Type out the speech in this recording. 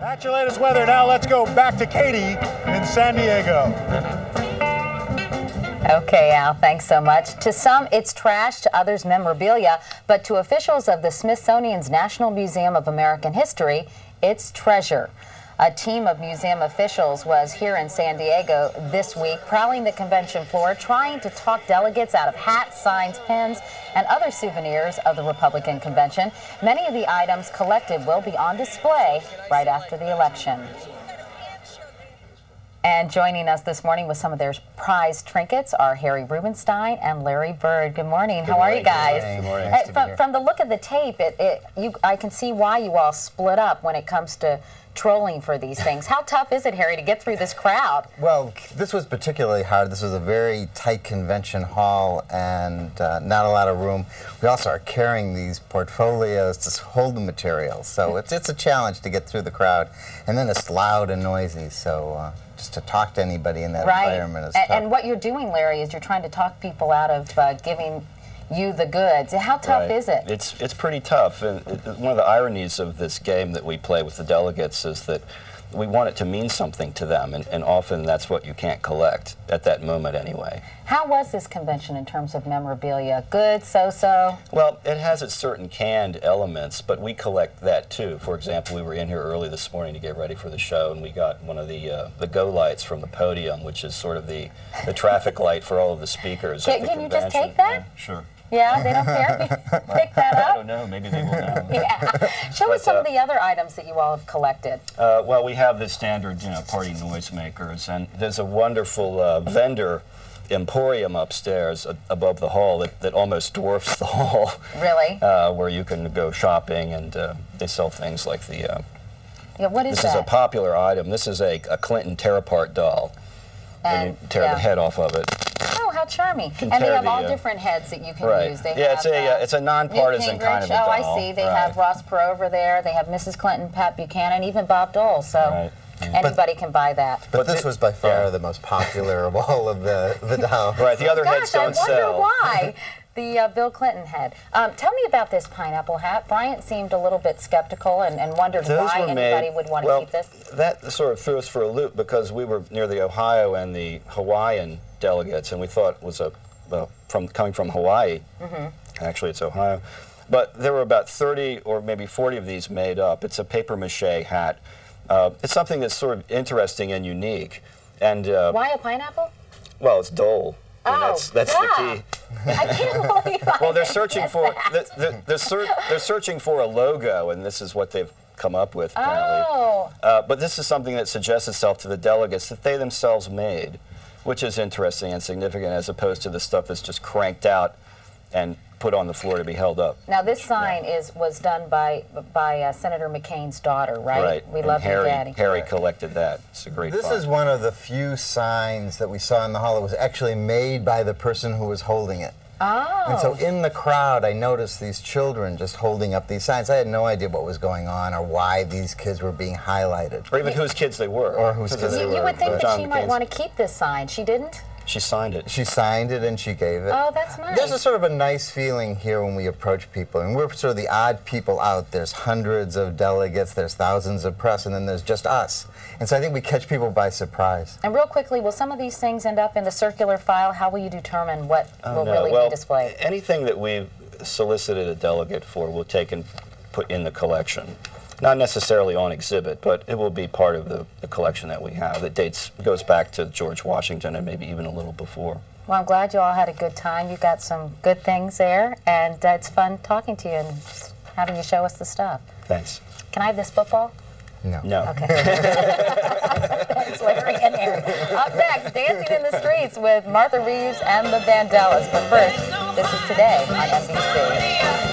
That's your latest weather. Now let's go back to Katie in San Diego. Okay, Al, thanks so much. To some, it's trash, to others, memorabilia, but to officials of the Smithsonian's National Museum of American History, it's treasure. A team of museum officials was here in San Diego this week, prowling the convention floor, trying to talk delegates out of hats, signs, pins, and other souvenirs of the Republican convention. Many of the items collected will be on display right after the election. And joining us this morning with some of their prized trinkets are Harry Rubenstein and Larry Bird. Good morning. How are you guys? Good morning. From the look of the tape, I can see why you all split up when it comes to trolling for these things. How tough is it, Harry, to get through this crowd? Well, this was particularly hard. This was a very tight convention hall and not a lot of room. We also are carrying these portfolios to hold the material, so it's a challenge to get through the crowd. And then it's loud and noisy, so just to talk to anybody in that environment is tough. And what you're doing, Larry, is you're trying to talk people out of giving you the goods. How tough is it? It's pretty tough. And one of the ironies of this game that we play with the delegates is that we want it to mean something to them, and often that's what you can't collect at that moment anyway. How was this convention in terms of memorabilia? Good, so-so? Well, it has its certain canned elements, but we collect that too. For example, we were in here early this morning to get ready for the show, and we got one of the go lights from the podium, which is sort of the traffic light for all of the speakers at the convention. Can you just take that? Yeah, sure. Yeah, they don't care if you pick that up? I don't know. Maybe they will know. Yeah. Show us some of the other items that you all have collected. Well, we have the standard, party noisemakers, and there's a wonderful vendor emporium upstairs above the hall that almost dwarfs the hall. Really? Where you can go shopping, and they sell things like the... yeah, what is this that? This is a popular item. This is a Clinton tear-apart doll. And you tear the head off of it. Oh, how charming. And they have all different heads that you can use. They have, it's a nonpartisan kind of a doll. Oh, I see. They have Ross Perot over there. They have Mrs. Clinton, Pat Buchanan, even Bob Dole. So anybody can buy that. But this was by far the most popular of all of the dolls. Right, the other heads don't sell. I wonder why. The Bill Clinton head. Tell me about this pineapple hat. Bryant seemed a little bit skeptical and wondered why anybody would want to keep this. That sort of threw us for a loop because we were near the Ohio and the Hawaiian delegates, and we thought it was coming from Hawaii. Actually, it's Ohio. But there were about 30 or maybe 40 of these made up. It's a papier-mâché hat. It's something that's sort of interesting and unique. And why a pineapple? Well, it's Dole. That's the key. I can't believe well, they're searching for they're searching for a logo, and this is what they've come up with apparently. Oh. But this is something that suggests itself to the delegates that they themselves made, which is interesting and significant as opposed to the stuff that's just cranked out and put on the floor to be held up. Now this sign was done by Senator McCain's daughter, right? Right. We love your daddy. Harry collected that. It's a great This find. is one of the few signs that we saw in the hall that was actually made by the person who was holding it. Oh. And so in the crowd, I noticed these children just holding up these signs. I had no idea what was going on or why these kids were being highlighted. Or even whose kids they were. Or whose kids they were. You would think that she might want to keep this sign. She didn't? She signed it. She signed it and she gave it. Oh, that's nice. There's a sort of a nice feeling here when we approach people. And we're sort of the odd people out. There's hundreds of delegates, there's thousands of press, and then there's just us. And so I think we catch people by surprise. And real quickly, will some of these things end up in the circular file? How will you determine what will really be displayed? Anything that we've solicited a delegate for we'll take and put in the collection. Not necessarily on exhibit, but it will be part of the collection that we have. It goes back to George Washington and maybe even a little before. Well, I'm glad you all had a good time. You got some good things there, and it's fun talking to you and just having you show us the stuff. Thanks. Can I have this football? No. No. Okay. Thanks, Larry and Harry. Up next, Dancing in the Streets with Martha Reeves and the Vandellas. But first, this is Today on NBC.